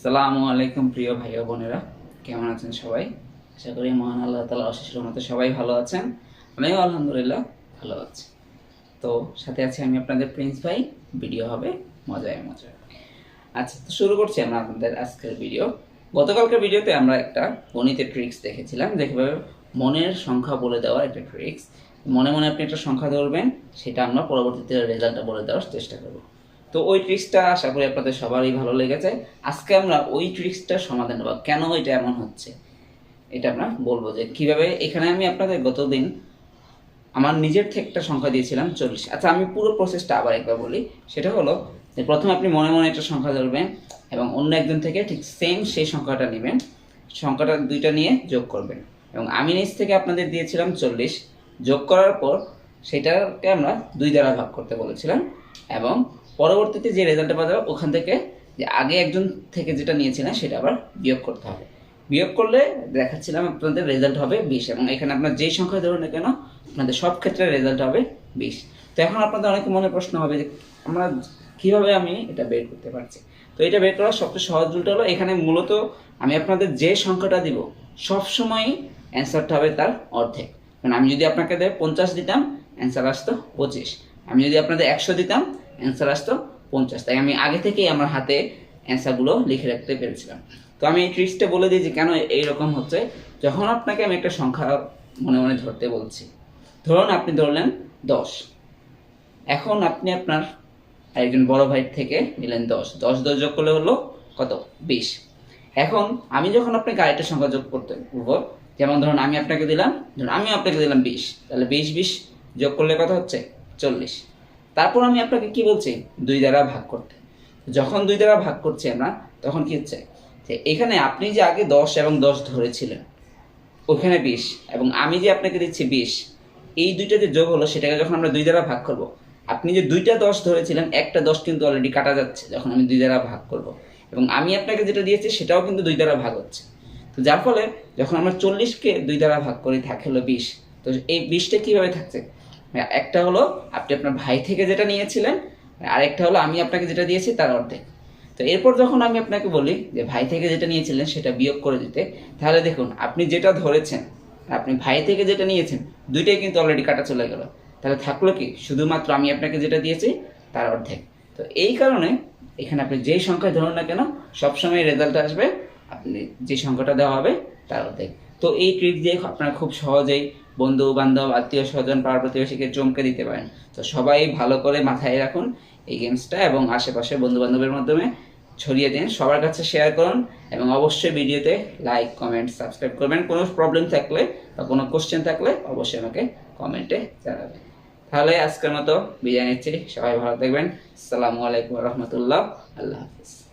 আসসালামু আলাইকুম প্রিয় ভাই ও বোনেরা, কেমন আছেন সবাই? আশা করি মহান আল্লাহ তাআলা অশেষ রহমতে সবাই ভালো আছেন। আমিও আলহামদুলিল্লাহ ভালো আছি। তো সাথে আছি আমি আপনাদের প্রিন্স ভাই। ভিডিও হবে মজায় মজায়। আচ্ছা, তো শুরু করছি আমরা আপনাদের আজকের ভিডিও। গতকালকের ভিডিওতে আমরা একটা গণিতের ট্রিক্স দেখেছিলাম, যে কিভাবে মনের সংখ্যা বলে দেওয়ার একটা ট্রিক্স। মনে মনে আপনি একটা সংখ্যা ধরবেন, সেটা আমরা পরবর্তীতে রেজাল্টটা বলে দেওয়ার চেষ্টা করব। তো ওই ট্রিক্সটা আশা করি আপনাদের সবারই ভালো লেগেছে। আজকে আমরা ওই ট্রিক্সটার সমাধান দেবো, কেন এটা এমন হচ্ছে এটা আমরা বলবো, যে কিভাবে। এখানে আমি আপনাদের গতদিন আমার নিজের থেকে একটা সংখ্যা দিয়েছিলাম 40। আচ্ছা, আমি পুরো প্রসেসটা আবার একবার বলি। সেটা হলো যে প্রথমে আপনি মনে মনে একটা সংখ্যা ধরবেন এবং অন্য একজন থেকে ঠিক সেম সেই সংখ্যাটা নেবেন, সংখ্যাটা দুইটা নিয়ে যোগ করবেন। এবং আমি নিজ থেকে আপনাদের দিয়েছিলাম 40, যোগ করার পর সেটাকে আমরা 2 দ্বারা ভাগ করতে বলেছিলাম, এবং পরবর্তীতে যে রেজাল্টটা পাওয়া যাবে ওখান থেকে যে আগে একজন থেকে যেটা নিয়েছিলেন সেটা আবার বিয়োগ করতে হবে। বিয়োগ করলে দেখাচ্ছিলাম আপনাদের রেজাল্ট হবে 20, এবং এখানে আপনার যেই সংখ্যা ধরুন না কেন আপনাদের সব ক্ষেত্রে রেজাল্ট হবে 20। তো এখন আপনাদের অনেক মনে প্রশ্ন হবে যে আমরা কীভাবে আমি এটা বের করতে পারছি। তো এটা বের করার সবচেয়ে সহজ উল্টো হলো, এখানে মূলত আমি আপনাদের যে সংখ্যাটা দিব সবসময়ই অ্যান্সারটা হবে তার অর্ধেক। কারণ আমি যদি আপনাকে 50 দিতাম, অ্যান্সার আসতো 25। আমি যদি আপনাদের 100 দিতাম, অ্যান্সার আসতো 50। তাই আমি আগে থেকেই আমার হাতে অ্যান্সারগুলো লিখে রাখতে পেরেছিলাম। তো আমি এই ট্রিক্সটা বলে দিই যে কেন এইরকম হচ্ছে। যখন আপনাকে আমি একটা সংখ্যা মনে মনে ধরতে বলছি, ধরুন আপনি ধরলেন 10। এখন আপনি আপনার একজন বড় ভাই থেকে নিলেন 10, 10 যোগ করলে হলো কত? 20। এখন আমি যখন আপনাকে আরেকটা সংখ্যা যোগ করতে বলবো, যেমন ধরুন আমি আপনাকে দিলাম, ধরুন আমি আপনাকে দিলাম 20, তাহলে 20 যোগ করলে কত হচ্ছে? 40। তারপর আমি আপনাকে কি বলছি? 2 দ্বারা ভাগ করতে। যখন 2 দ্বারা ভাগ করছি আমরা, তখন কি হচ্ছে যে এখানে আপনি যে আগে 10 এবং 10 ধরেছিলেন, ওখানে 20, এবং আমি যে আপনাকে দিচ্ছি 20, এই দুইটা যে যোগ হলো সেটাকে যখন আমরা 2 দ্বারা ভাগ করব, আপনি যে 2টা 10 ধরেছিলেন, একটা 10 কিন্তু অলরেডি কাটা যাচ্ছে যখন আমি 2 দ্বারা ভাগ করব, এবং আমি আপনাকে যেটা দিয়েছি সেটাও কিন্তু 2 দ্বারা ভাগ হচ্ছে। তো যার ফলে যখন আমরা 40কে 2 দ্বারা ভাগ করি থাকে হলো 20। তো এই 20টা কীভাবে থাকছে? একটা হলো আপনি আপনার ভাই থেকে যেটা নিয়েছিলেন, আরেকটা হলো আমি আপনাকে যেটা দিয়েছি তার অর্ধেক। তো এরপর যখন আমি আপনাকে বলি যে ভাই থেকে যেটা নিয়েছিলেন সেটা বিয়োগ করে দিতে, তাহলে দেখুন আপনি যেটা ধরেছেন, আপনি ভাই থেকে যেটা নিয়েছেন, দুইটাই কিন্তু অলরেডি কাটা চলে গেল। তাহলে থাকলো কি? শুধুমাত্র আমি আপনাকে যেটা দিয়েছি তার অর্ধেক। তো এই কারণে এখানে আপনি যেই সংখ্যায় ধরুন না কেন, সবসময় রেজাল্ট আসবে আপনি যে সংখ্যাটা দেওয়া হবে তার অর্ধেক। তো এই ট্রিক দিয়ে আপনারা খুব সহজেই বন্ধু বান্ধব, আত্মীয় স্বজন, পাড়া প্রতিবেশীকে চমকে দিতে পারেন। তো সবাই ভালো করে মাথায় রাখুন এই গেমসটা, এবং আশেপাশে বন্ধু বান্ধবের মাধ্যমে ছড়িয়ে দিন, সবার কাছে শেয়ার করুন, এবং অবশ্যই ভিডিওতে লাইক, কমেন্ট, সাবস্ক্রাইব করবেন। কোনো প্রবলেম থাকলে বা কোনো কোশ্চেন থাকলে অবশ্যই আমাকে কমেন্টে জানাবেন। তাহলে আজকের মতো বিদায় নিচ্ছি, সবাই ভালো থাকবেন। আসসালামু আলাইকুম রহমতুল্লাহ, আল্লাহ হাফিজ।